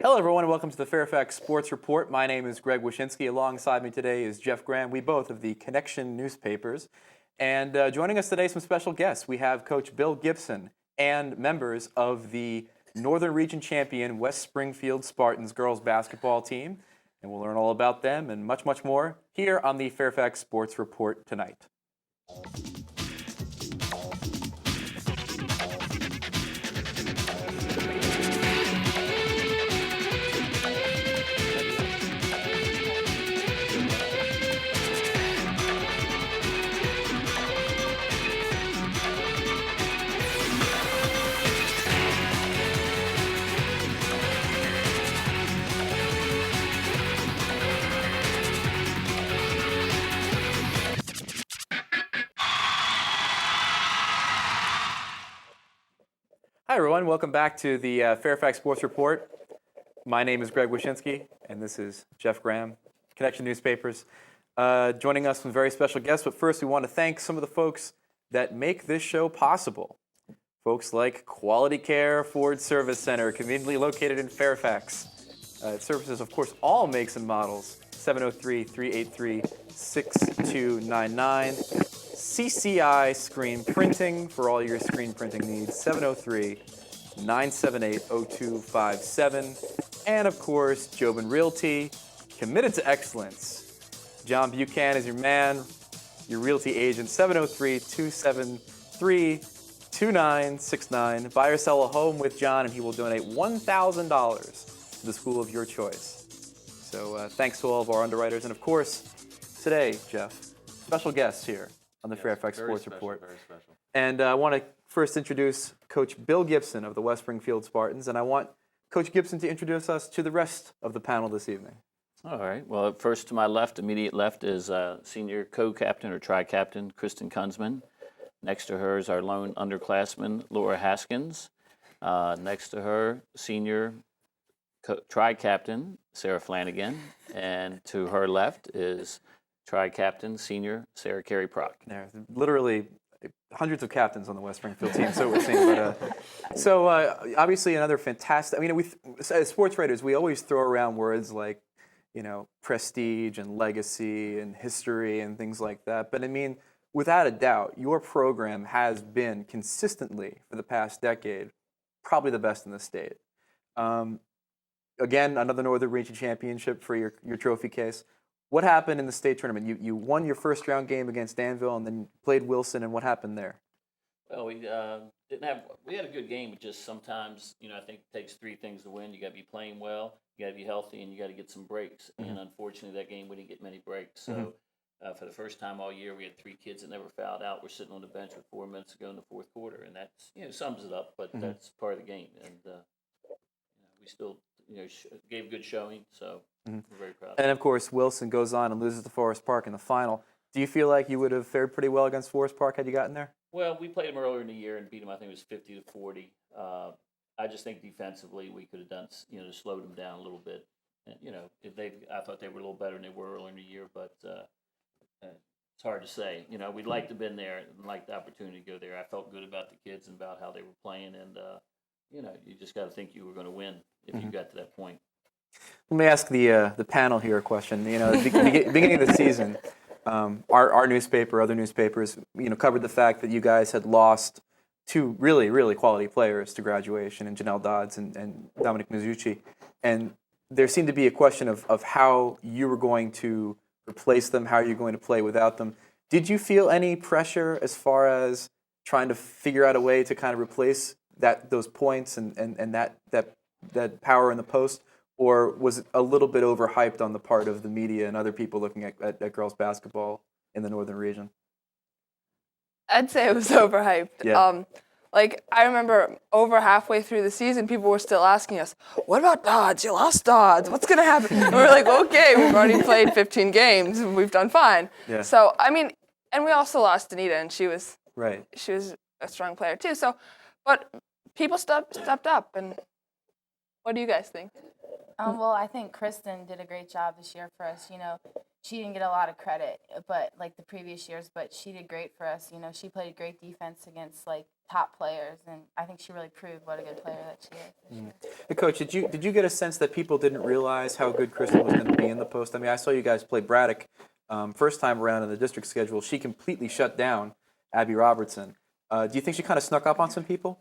Hello, everyone, and welcome to the Fairfax Sports Report. My name is Greg Wyshynski. Alongside me today is Jeff Graham. We both of the Connection newspapers. And joining us today, some special guests. We have Coach Bill Gibson and members of the Northern Region champion West Springfield Spartans girls basketball team. And we'll learn all about them and much, much more here on the Fairfax Sports Report tonight. Hi, everyone. Welcome back to the Fairfax Sports Report. My name is Greg Wyshynski, and this is Jeff Graham, Connection Newspapers. Joining us some very special guests, but first we want to thank some of the folks that make this show possible. Folks like Quality Care Ford Service Center, conveniently located in Fairfax. It services, of course, all makes and models. 703-383-6299. CCI Screen Printing for all your screen printing needs, 703-978-0257. And of course, Jobin Realty, committed to excellence. John Buchanan is your man, your realty agent, 703-273-2969. Buy or sell a home with John and he will donate $1,000 to the school of your choice. So thanks to all of our underwriters. And of course, today, Jeff, special guests here on the Fairfax Sports Report. Very special. And I want to first introduce Coach Bill Gibson of the West Springfield Spartans, and I want Coach Gibson to introduce us to the rest of the panel this evening. All right. Well, first to my left, immediate left, is senior co-captain or tri-captain Kristen Kunzman. Next to her is our lone underclassman, Laura Haskins. Next to her, senior tri-captain Sara Flanagan. And to her left is tri-captain, senior Sara Carey-Prock. There, literally hundreds of captains on the West Springfield team, so it would seem. But obviously another fantastic. I mean, as sports writers, we always throw around words like, prestige and legacy and history and things like that. But I mean, without a doubt, your program has been consistently for the past decade probably the best in the state. Again, another Northern Region championship for your trophy case. What happened in the state tournament? You won your first round game against Danville and then played Wilson, and what happened there? Well, we had a good game, but just sometimes, I think it takes three things to win. You got to be playing well, you got to be healthy, and you got to get some breaks. Mm-hmm. And unfortunately, that game we didn't get many breaks. So for the first time all year, we had three kids that never fouled out. We're sitting on the bench with 4 minutes to go in the fourth quarter, and that's sums it up. But that's part of the game, and we still gave a good showing. So. We're very proud. And of course, Wilson goes on and loses to Forest Park in the final. Do you feel like you would have fared pretty well against Forest Park had you gotten there? Well, we played them earlier in the year and beat them. I think it was 50-40. I just think defensively we could have done, slowed them down a little bit. And, I thought they were a little better than they were earlier in the year, but it's hard to say. We'd like to have been there and like the opportunity to go there. I felt good about the kids and about how they were playing, and you just got to think you were going to win if you got to that point. Let me ask the panel here a question. At the beginning of the season, our newspaper, other newspapers, covered the fact that you guys had lost two really, really quality players to graduation, in Janelle Dodds and Dominic Mizucci. And there seemed to be a question of how you were going to replace them, how you're going to play without them. Did you feel any pressure as far as trying to figure out a way to kind of replace those points and that power in the post? Or was it a little bit overhyped on the part of the media and other people looking at girls basketball in the Northern Region? I'd say it was overhyped. Yeah. I remember over halfway through the season, people were still asking us, what about Dodds? You lost Dodds. What's going to happen? And we're like, okay, we've already played 15 games. We've done fine. Yeah. So, and we also lost Anita, and she was right. She was a strong player too. So, but people stepped up. And what do you guys think? Well, I think Kristen did a great job this year for us. She didn't get a lot of credit, but like the previous years, but she did great for us. She played great defense against top players, and I think she really proved what a good player that she is this year. Hey, Coach, did you get a sense that people didn't realize how good Kristen was going to be in the post? I mean, I saw you guys play Braddock first time around in the district schedule. She completely shut down Abby Robertson. Do you think she kind of snuck up on some people?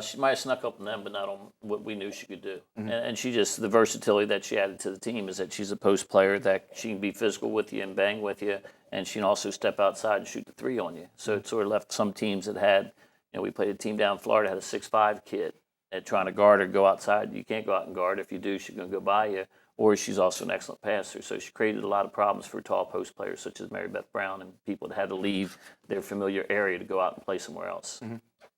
She might have snuck up on them, but not on what we knew she could do. And she just, the versatility that she added to the team is that she's a post player that she can be physical with you and bang with you, and she can also step outside and shoot the three on you. So it sort of left some teams that had, we played a team down in Florida, had a 6'5" kid, and trying to guard her, go outside. You can't go out and guard. If you do, she's going to go by you. Or she's also an excellent passer. So she created a lot of problems for tall post players such as Mary Beth Brown and people that had to leave their familiar area to go out and play somewhere else.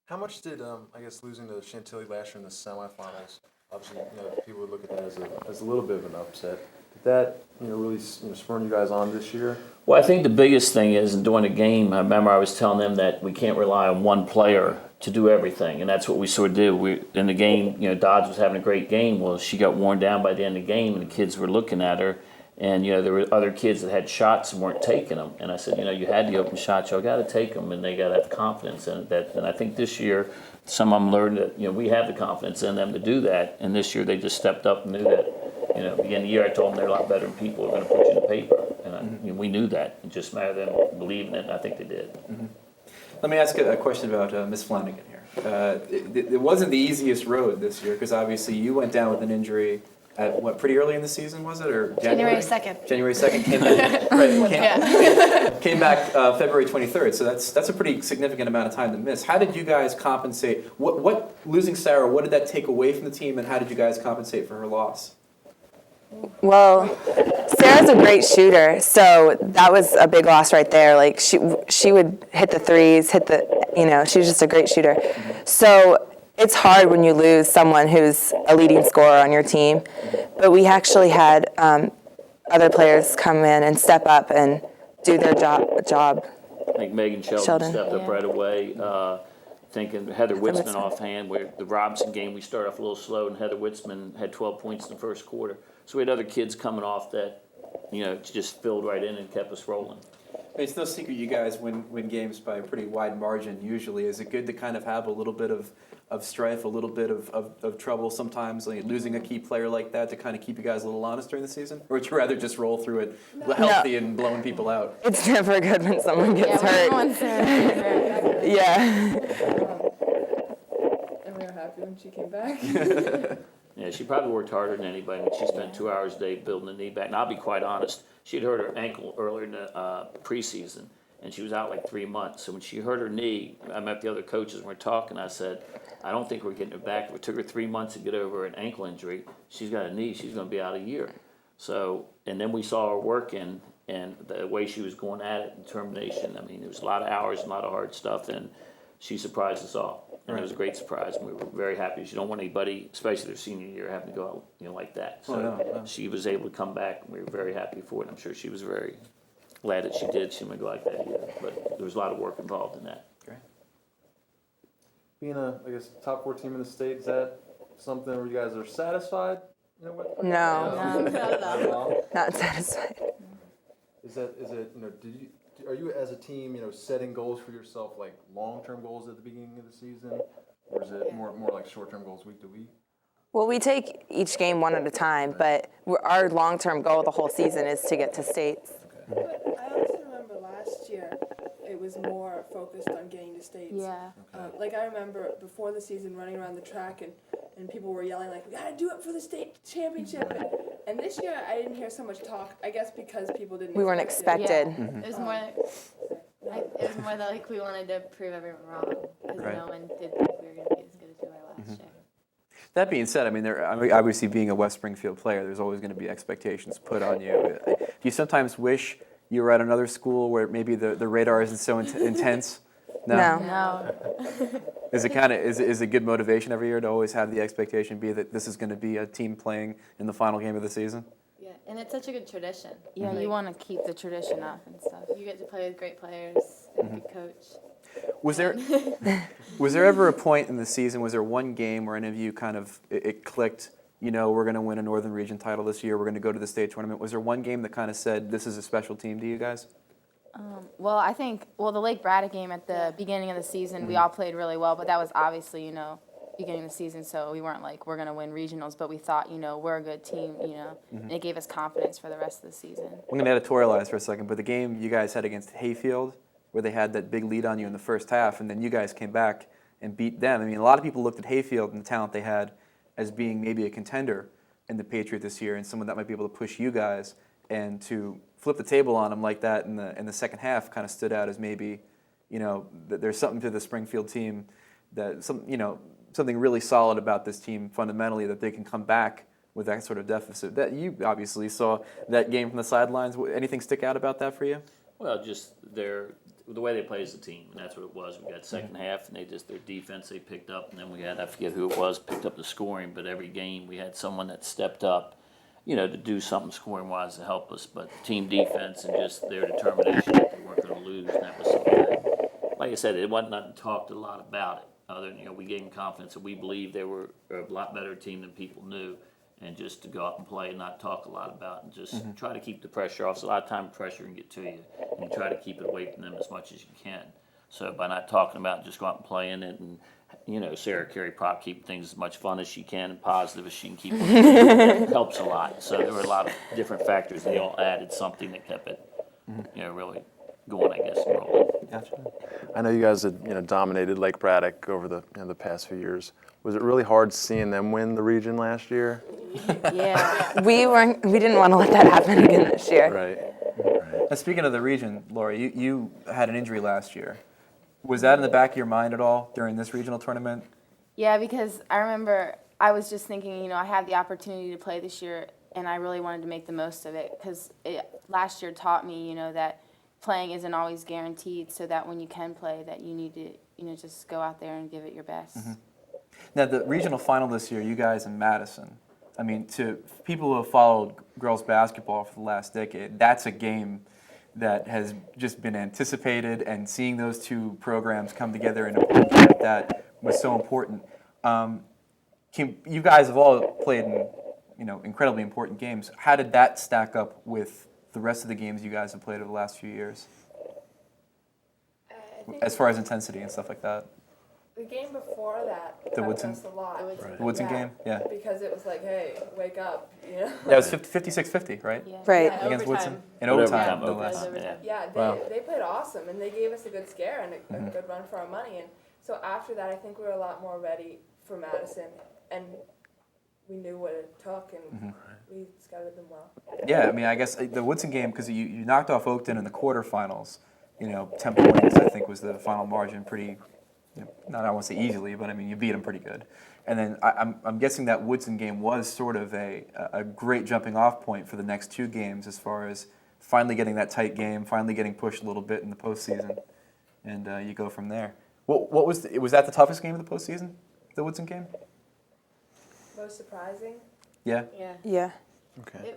How much did, I guess, losing to Chantilly last year in the semifinals, obviously, people would look at that as a little bit of an upset. Did that, really spur you guys on this year? Well, I think the biggest thing is during the game, I remember I was telling them that we can't rely on one player to do everything, and that's what we sort of do. In the game, Dodge was having a great game. Well, she got worn down by the end of the game, and the kids were looking at her, and there were other kids that had shots and weren't taking them. And I said, you had the open shots, y'all got to take them, and they got to have confidence in that. And I think this year, some of them learned that we have the confidence in them to do that. And this year, they just stepped up and knew that. Beginning of the year, I told them they're a lot better than people are going to put you in the paper, and we knew that. It just mattered them believing it, and I think they did. Let me ask a question about Miss Flanagan here. It wasn't the easiest road this year because obviously you went down with an injury at pretty early in the season, was it, or January 2nd? January 2nd came back February 23rd. So that's a pretty significant amount of time to miss. How did you guys compensate? What losing Sara? What did that take away from the team, and how did you guys compensate for her loss? Well, Sarah's a great shooter, so that was a big loss right there. Like she would hit the threes, she was just a great shooter. So it's hard when you lose someone who's a leading scorer on your team, but we actually had other players come in and step up and do their job. I think Megan Sheldon stepped up right away. Thinking Heather Witzman offhand, where the Robinson game we started off a little slow, and Heather Witzman had 12 points in the first quarter. So we had other kids coming off that, just filled right in and kept us rolling. It's no secret you guys win games by a pretty wide margin usually. Is it good to kind of have a little bit of strife, a little bit of trouble sometimes, like losing a key player like that to kind of keep you guys a little honest during the season? Or would you rather just roll through it healthy and blowing people out? It's never good when someone gets hurt. Yeah. And we were happy when she came back. Yeah, she probably worked harder than anybody. She spent 2 hours a day building the knee back. And I'll be quite honest, she'd hurt her ankle earlier in the preseason, and she was out like 3 months. So when she hurt her knee, I met the other coaches and we're talking. I said, I don't think we're getting her back. It took her 3 months to get over an ankle injury. She's got a knee. She's going to be out a year. So, and then we saw her working and the way she was going at it, determination. I mean, there was a lot of hours, a lot of hard stuff, and she surprised us all. And it was a great surprise, and we were very happy. You don't want anybody, especially their senior year, having to go out, like that. So she was able to come back, and we were very happy for it. I'm sure she was very glad that she did. She wouldn't go like that either. But there was a lot of work involved in that. Great. Being a, top 4 team in the state, is that something where you guys are satisfied? No. Not at all. Not satisfied. Is it, are you as a team, setting goals for yourself, like long-term goals at the beginning of the season? Or is it more like short-term goals week to week? Well, we take each game one at a time, but our long-term goal the whole season is to get to states. But I also remember last year it was more focused on getting to states. Yeah. I remember before the season running around the track and people were yelling we gotta do it for the state championship. And this year I didn't hear so much talk. I guess because people didn't. We weren't expect expected. it. Yeah. It was more that we wanted to prove everyone wrong because no one did think we were going to be as good as we were last year. That being said, I mean, obviously being a West Springfield player, there's always going to be expectations put on you. Do you sometimes wish you were at another school where maybe the radar isn't so intense? No. Is it good motivation every year to always have the expectation be that this is going to be a team playing in the final game of the season? Yeah, and it's such a good tradition. Yeah, you want to keep the tradition up and stuff. You get to play with great players and a good coach. Was there ever a point in the season, was there one game where any of you kind of, it clicked, we're going to win a Northern Region title this year, we're going to go to the state tournament? Was there one game that kind of said, this is a special team to you guys? Well, I think the Lake Braddock game at the beginning of the season, we all played really well, but that was obviously, beginning of the season, so we weren't like, we're going to win regionals, but we thought, we're a good team, and it gave us confidence for the rest of the season. I'm going to editorialize for a second, but the game you guys had against Hayfield, where they had that big lead on you in the first half, and then you guys came back and beat them. I mean, a lot of people looked at Hayfield and the talent they had as being maybe a contender in the Patriot this year, and someone that might be able to push you guys, and to flip the table on them like that in the second half kind of stood out as maybe, that there's something to the Springfield team, that something really solid about this team fundamentally, that they can come back with that sort of deficit. That you obviously saw that game from the sidelines. Anything stick out about that for you? Well, just the way they play as a team, and that's what it was. We got second half, and their defense they picked up, and then we had, I forget who it was, picked up the scoring, but every game we had someone that stepped up, to do something scoring-wise to help us. But team defense and just their determination that they weren't going to lose, and that was something that, like I said, it wasn't nothing talked a lot about it. Other than, we gave them confidence that we believed they were a lot better team than people knew, and just to go out and play and not talk a lot about it, and just try to keep the pressure off. So a lot of time pressure can get to you, and try to keep it away from them as much as you can. So by not talking about it, just go out and play in it, and Sara Carey-Prock keep things as much fun as she can and positive as she can keep them. Helps a lot. So there were a lot of different factors. They all added something that kept it, really going, I guess, and rolling. Gotcha. I know you guys had dominated Lake Braddock over the the past few years. Was it really hard seeing them win the region last year? Yeah. We didn't want to let that happen again this year. Right. Now, speaking of the region, Laura, you had an injury last year. Was that in the back of your mind at all during this regional tournament? Yeah, because I remember I was just thinking, I had the opportunity to play this year, and I really wanted to make the most of it, because last year taught me, that playing isn't always guaranteed, so that when you can play, that you need to, just go out there and give it your best. Now, the regional final this year, you guys in Madison, I mean, to people who have followed girls basketball for the last decade, that's a game that has just been anticipated, and seeing those two programs come together in a game like that was so important. You guys have all played in, incredibly important games. How did that stack up with the rest of the games you guys have played over the last few years, as far as intensity and stuff like that? The game before that, The helped Woodson? us a lot. The Woodson game? Yeah. Because it was like, hey, wake up, Yeah, it was 56-50, right? Yeah. Right. Yeah, Against overtime. Woodson? In overtime, no Overtime, less. yeah. Yeah, Wow. they played awesome, and they gave us a good scare and a good run for our money. And so after that, I think we were a lot more ready for Madison, and we knew what it took, and we scouted them well. Yeah, I mean, I guess the Woodson game, because you knocked off Oakton in the quarterfinals, 10 points, I think, was the final margin, pretty, not I won't say easily, but I mean, you beat them pretty good. And then I'm guessing that Woodson game was sort of a great jumping off point for the next two games, as far as finally getting that tight game, finally getting pushed a little bit in the postseason, and you go from there. What was that the toughest game of the postseason, the Woodson game? Most surprising? Yeah. Yeah. Okay.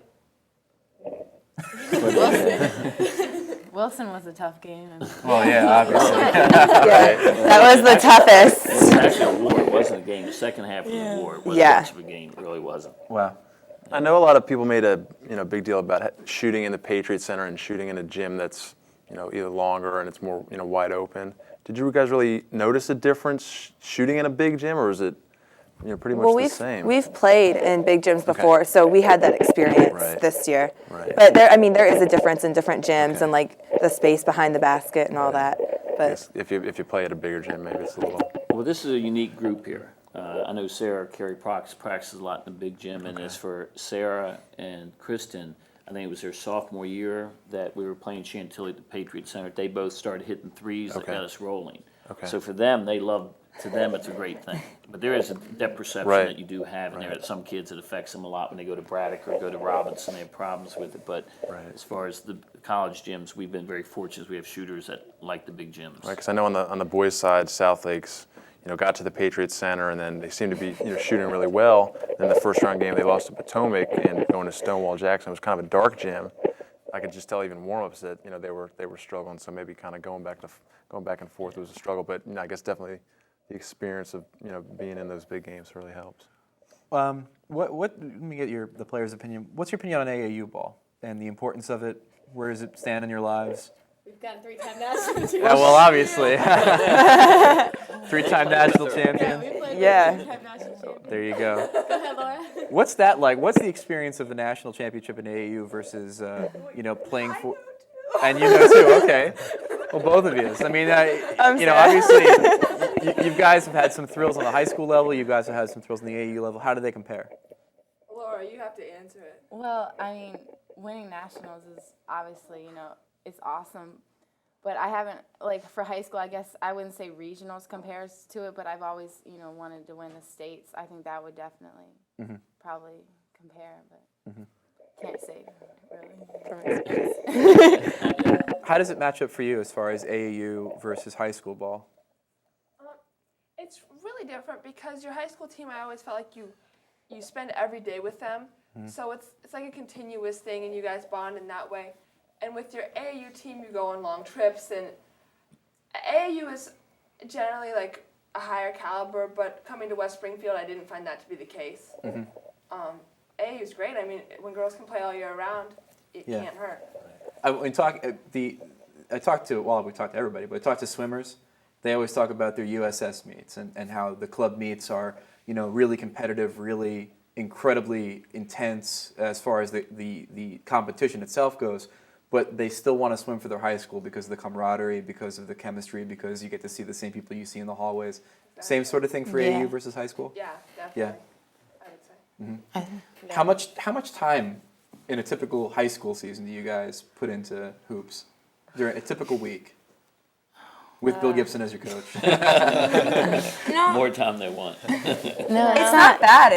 Wilson was a tough game. Well, yeah, obviously. That was the toughest. It was actually a war. It wasn't a game. The second half was a war. It wasn't Yeah. much of a game. It really wasn't. Wow. I know a lot of people made a big deal about shooting in the Patriot Center and shooting in a gym that's either longer and it's more wide open. Did you guys really notice a difference shooting in a big gym, or is it pretty much the same? We've played in big gyms before, so we had that experience Right. this year. Right. But there is a difference in different gyms Okay. and like the space behind the basket and all that. I But guess if you play at a bigger gym, maybe it's a little. Well, this is a unique group here. I know Sara Carey-Prock practices a lot in the big gym, and as for Sara and Kristen, I think it was their sophomore year that we were playing Chantilly at the Patriot Center. They both started hitting threes that Okay. got us rolling. Okay. So for them, to them, it's a great thing. But there is a depth perception Right. that you do have in there. Right. That some kids, it affects them a lot when they go to Braddock or go to Robinson. They have problems with it. But Right. as far as the college gyms, we've been very fortunate. We have shooters that like the big gyms. Right, because I know on the boys' side, South Lakes, got to the Patriot Center, and then they seemed to be shooting really well. Then the first round game, they lost to Potomac, and going to Stonewall Jackson. It was kind of a dark gym. I could just tell even warm-ups that they were struggling. So maybe kind of going back and forth was a struggle. But I guess definitely the experience of being in those big games really helps. Let me get the player's opinion. What's your opinion on AAU ball and the importance of it? Where does it stand in your lives? We've got a 3-time national champion. Yeah, well, obviously. 3-time national champion. We played Yeah. with a 3-time national champion. There you go. Go ahead, Laura. What's that like? What's the experience of the national championship in AAU versus, playing for? And you know too. Okay. Well, both of you. I mean, obviously, you guys have had some thrills on the high school level. You guys have had some thrills on the AAU level. How do they compare? Laura, you have to answer it. Well, I mean, winning nationals is obviously, it's awesome. But I haven't, for high school, I guess I wouldn't say regionals compares to it, but I've always, wanted to win the states. I think that would definitely probably compare, but can't say really. How does it match up for you as far as AAU versus high school ball? It's really different because your high school team, I always felt like you spend every day with them. So it's like a continuous thing, and you guys bond in that way. And with your AAU team, you go on long trips, and AAU is generally like a higher caliber, but coming to West Springfield, I didn't find that to be the case. AAU is great. I mean, when girls can play all year round, it can't hurt. We talked to everybody, but I talked to swimmers. They always talk about their USS meets and how the club meets are, really competitive, really incredibly intense as far as the competition itself goes. But they still want to swim for their high school because of the camaraderie, because of the chemistry, because you get to see the same people you see in the hallways. Same sort of thing for AAU versus high school? Yeah, definitely. I would say. How much time in a typical high school season do you guys put into hoops during a typical week with Bill Gibson as your coach? More time they want. No, It's not bad.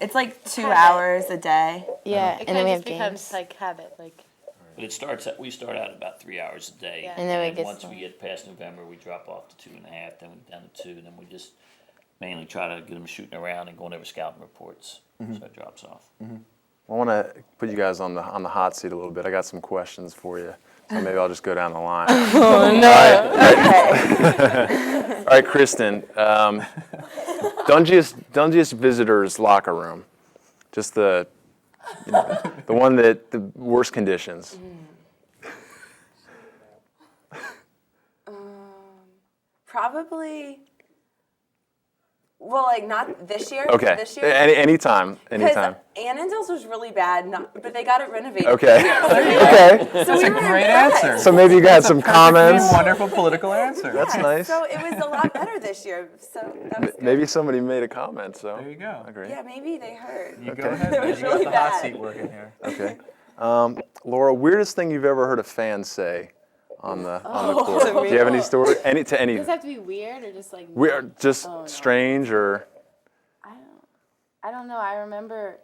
It's like 2 hours a day. Yeah, It and then we have becomes games. habit. But we start out about 3 hours a day. Yeah. And then we get once some- we get past November, we drop off to 2.5, then we're down to 2, then we just mainly try to get them shooting around and going over scouting reports. So it drops off. I want to put you guys on the hot seat a little bit. I got some questions for you, so maybe I'll just go down the line. Oh, no. All right, Kristen. Dungiest visitors locker room, just the one that the worst conditions. Probably. Well, not this year. Okay. This year. Anytime. Because Annandale's was really bad, but they got it renovated. Okay. Okay. So we were Great impressed. answer. So maybe you got some comments. Wonderful political answer. That's Yeah, nice. So it was a lot better this year. So that was good. Maybe somebody made a comment. So There you go. Agree. Yeah, maybe they heard. You go Okay. ahead. It Man. was You got really the hot bad. seat working here. Okay. Laura, weirdest thing you've ever heard a fan say on the court? Do you have any story? To any? Does it have to be weird or just Weird, just Oh, no. strange or? I don't know. I remember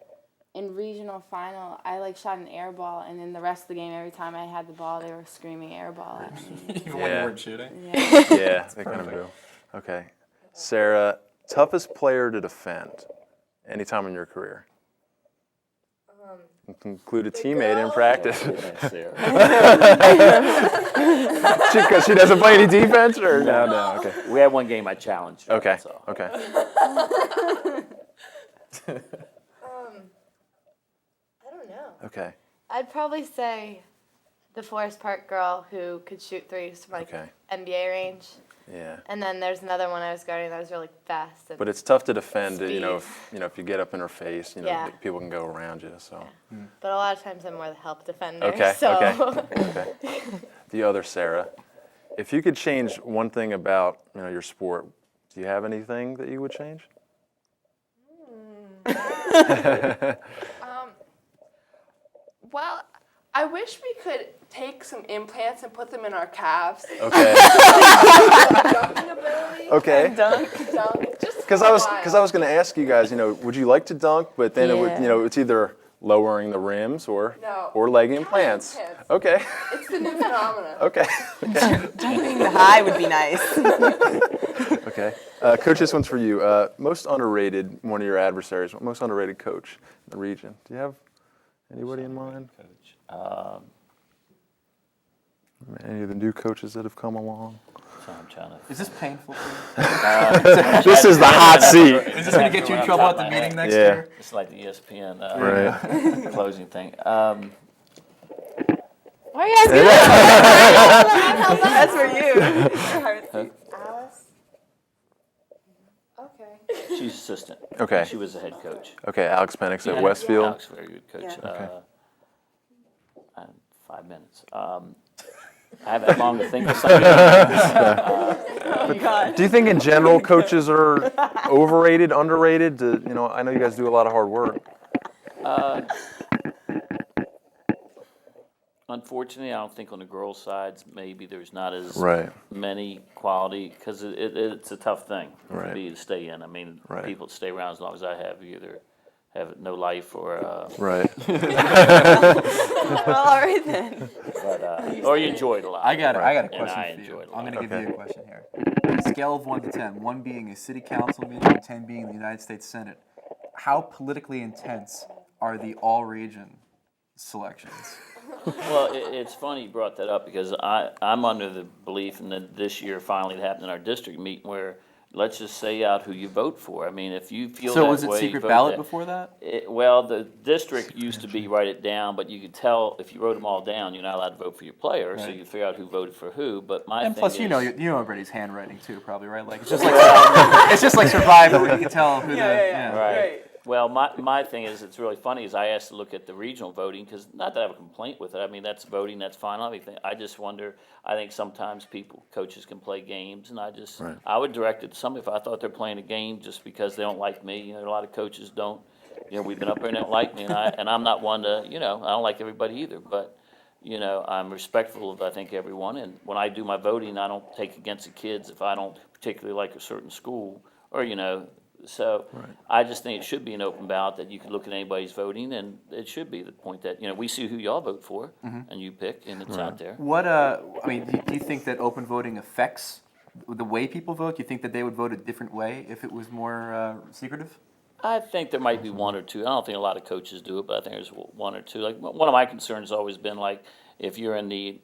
in regional final, I shot an air ball, and then the rest of the game, every time I had the ball, they were screaming air ball at me. Even when you Yeah. weren't shooting. Yeah, they kind of do. Okay. Sara, toughest player to defend anytime in your career? Include a teammate in practice. Because she doesn't play any defense, or no. Okay. We had one game I challenged her, Okay. that's all. Okay. I don't know. Okay. I'd probably say the Forest Park girl who could shoot threes from Okay. NBA range. Yeah. And then there's another one I was guarding that was really fast. And But it's tough to defend. Speed. If you get up in her face, Yeah. people can go around you. So. But a lot of times I'm more the help defender. Okay. So Okay. The other Sara, if you could change one thing about your sport, do you have anything that you would change? Well, I wish we could take some implants and put them in our calves. Okay. Dunking ability. Okay. Dunk. Just Because I was going to ask you guys, would you like to dunk? But then it would, it's either lowering the rims or No. leg implants. implants. Okay. It's the new phenomenon. Okay. The high would be nice. Okay. Coach, this one's for you. Most underrated, one of your adversaries, most underrated coach in the region. Do you have anybody in mind? Coach. Any of the new coaches that have come along? So I'm trying to. Is this painful for you? This is the hot seat. Is this going to get you in trouble at the meeting next Yeah. year? It's like the ESPN Right. closing thing. Why are you asking that? That's for you. Alice? Okay. She's assistant. Okay. She was the head coach. Okay, Alex Penix at Westfield. Alex, very good coach. Yeah. 5 minutes. I have that long to think of something. Do you think in general coaches are overrated, underrated? I know you guys do a lot of hard work. Unfortunately, I don't think on the girls' sides maybe there's not as Right. many quality because it's a tough thing Right. for me to stay in. I mean, Right. people that stay around as long as I have either have no life or Right. Well, all right then. or you enjoy it a lot. I got a And question I for enjoy you. it a I'm lot. going to give Okay. you a question here. On a scale of 1 to 10, 1 being a city council meeting and 10 being the United States Senate, how politically intense are the all-region selections? Well, it's funny you brought that up because I'm under the belief, and that this year finally it happened in our district meeting where let's just say out who you vote for. I mean, if you feel So that was it way, secret vote ballot that. before that? Well, the district used to be write it down, but you could tell if you wrote them all down, you're not allowed to vote for your player, so Right. you could figure out who voted for who. But my And thing plus, is, you know everybody's handwriting too, probably, right? Like it's just like Survivor. It's just like Survivor, where you can tell who Right. Well, my thing is, it's really funny, is I asked to look at the regional voting, because not that I have a complaint with it, I mean, that's voting, that's fine, everything. I just wonder, I think sometimes coaches can play games, and I would direct it to somebody if I thought they're playing a game just because they don't like me. A lot of coaches don't, we've been up there and they don't like me, and I'm not one to, I don't like everybody either, but, I'm respectful of, I think, everyone, and when I do my voting, I don't take against the kids if I don't particularly like a certain school, or, so I just think it should be an open ballot that you can look at anybody's voting, and it should be the point that, we see who y'all vote for, and you pick, and it's out there. What do you think that open voting affects the way people vote? Do you think that they would vote a different way if it was more secretive? I think there might be one or two. I don't think a lot of coaches do it, but I think there's one or two. Like, one of my concerns has always been, like, if you're in the,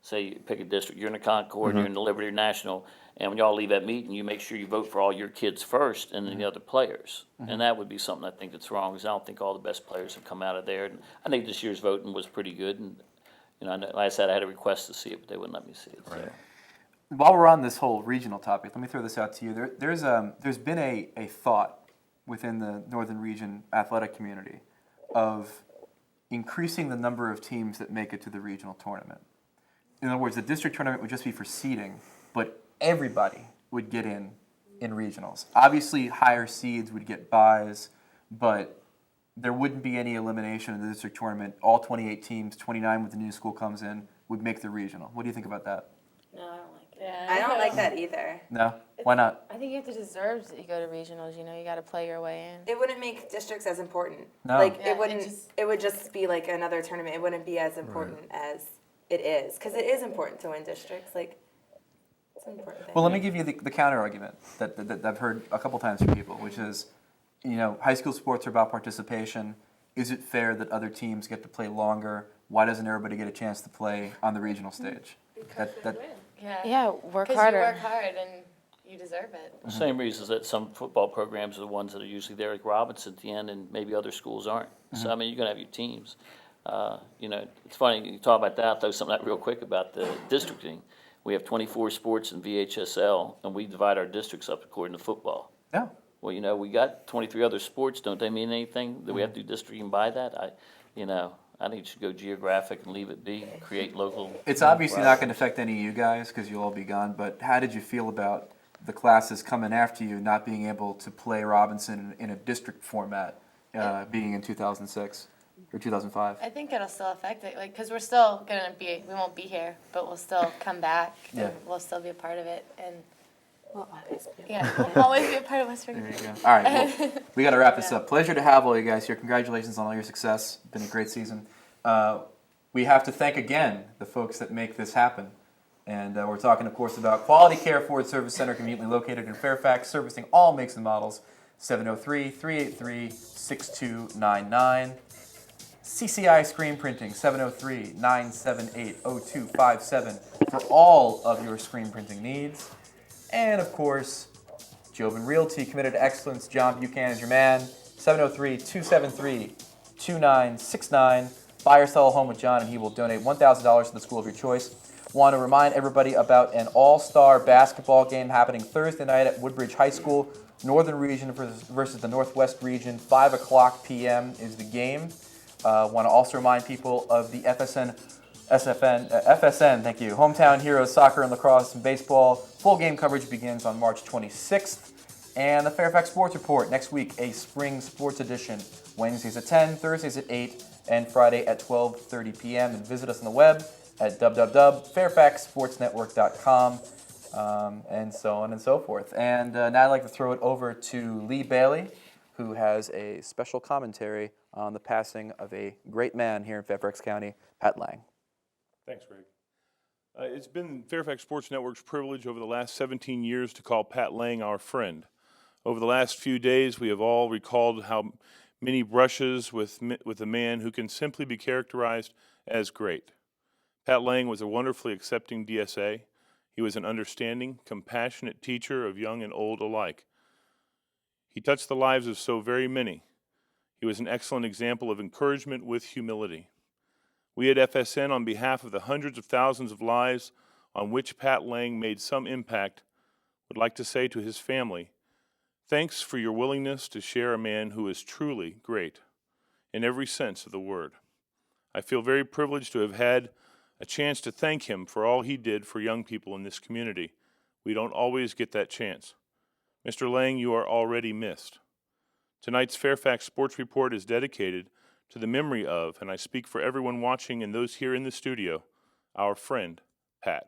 say you pick a district, you're in the Concord, you're in the Liberty or National, and when y'all leave that meeting, you make sure you vote for all your kids first and then the other players. And that would be something I think that's wrong, because I don't think all the best players have come out of there. And I think this year's voting was pretty good. And, like I said, I had a request to see it, but they wouldn't let me see it. So. While we're on this whole regional topic, let me throw this out to you. There's been a thought within the Northern Region athletic community of increasing the number of teams that make it to the regional tournament. In other words, the district tournament would just be for seeding, but everybody would get in regionals. Obviously, higher seeds would get buys, but there wouldn't be any elimination in the district tournament. All 28 teams, 29 with the new school comes in, would make the regional. What do you think about that? No, I don't like it. Yeah, I don't like that either. No? Why not? I think you have to deserve that you go to regionals. You got to play your way in. It wouldn't make districts as important. No. Like Yeah, it wouldn't. It would just be like another tournament. It wouldn't be as important as it is, because it is important to win districts. Like it's an important thing. Well, let me give you the counter argument that I've heard a couple times from people, which is, high school sports are about participation. Is it fair that other teams get to play longer? Why doesn't everybody get a chance to play on the regional stage? Yeah, work Because harder. you work hard and you deserve it. Same reasons that some football programs are the ones that are usually there, like Robinson at the end, and maybe other schools aren't. So, I mean, you're going to have your teams. It's funny, you talk about that, I'll throw something out real quick about the districting. We have 24 sports in VHSL, and we divide our districts up according to football. Yeah. Well, we got 23 other sports. Don't they mean anything? Do we have to do districting by that? I think you should go geographic and leave it be, create local. It's obviously not going to affect any of you guys because you'll all be gone, but how did you feel about the classes coming after you not being able to play Robinson in a district format being in 2006 or 2005? I think it'll still affect it, because we're still we won't be here, but we'll still come back. Yeah. And we'll still be a part of it, and we'll always be a part of West There Virginia. you go. All right, well, we got to wrap this up. Pleasure to have all you guys here. Congratulations on all your success. It's been a great season. We have to thank again the folks that make this happen. And we're talking, of course, about Quality Care Ford Service Center, conveniently located in Fairfax, servicing all makes and models. 703-383-6299. CCI Screen Printing, 703-978-0257 for all of your screen printing needs. And, of course, Jovan Realty, committed to excellence. John Buchanan is your man. 703-273-2969. Buy or sell a home with John, and he will donate $1,000 to the school of your choice. Want to remind everybody about an all-star basketball game happening Thursday night at Woodbridge High School. Northern Region versus the Northwest Region. 5 o'clock p.m. is the game. Want to also remind people of the FSN, thank you, Hometown Heroes Soccer and Lacrosse and Baseball. Full game coverage begins on March 26th. And the Fairfax Sports Report next week, a spring sports edition. Wednesdays at 10, Thursdays at 8, and Friday at 12:30 p.m. And visit us on the web at www.fairfaxsportsnetwork.com, and so on and so forth. And now I'd like to throw it over to Lee Bailey, who has a special commentary on the passing of a great man here in Fairfax County, Pat Laing. Thanks, Greg. It's been Fairfax Sports Network's privilege over the last 17 years to call Pat Laing our friend. Over the last few days, we have all recalled how many brushes with a man who can simply be characterized as great. Pat Laing was a wonderfully accepting DSA. He was an understanding, compassionate teacher of young and old alike. He touched the lives of so very many. He was an excellent example of encouragement with humility. We at FSN, on behalf of the hundreds of thousands of lives on which Pat Laing made some impact, would like to say to his family, thanks for your willingness to share a man who is truly great, in every sense of the word. I feel very privileged to have had a chance to thank him for all he did for young people in this community. We don't always get that chance. Mr. Laing, you are already missed. Tonight's Fairfax Sports Report is dedicated to the memory of, and I speak for everyone watching and those here in the studio, our friend, Pat.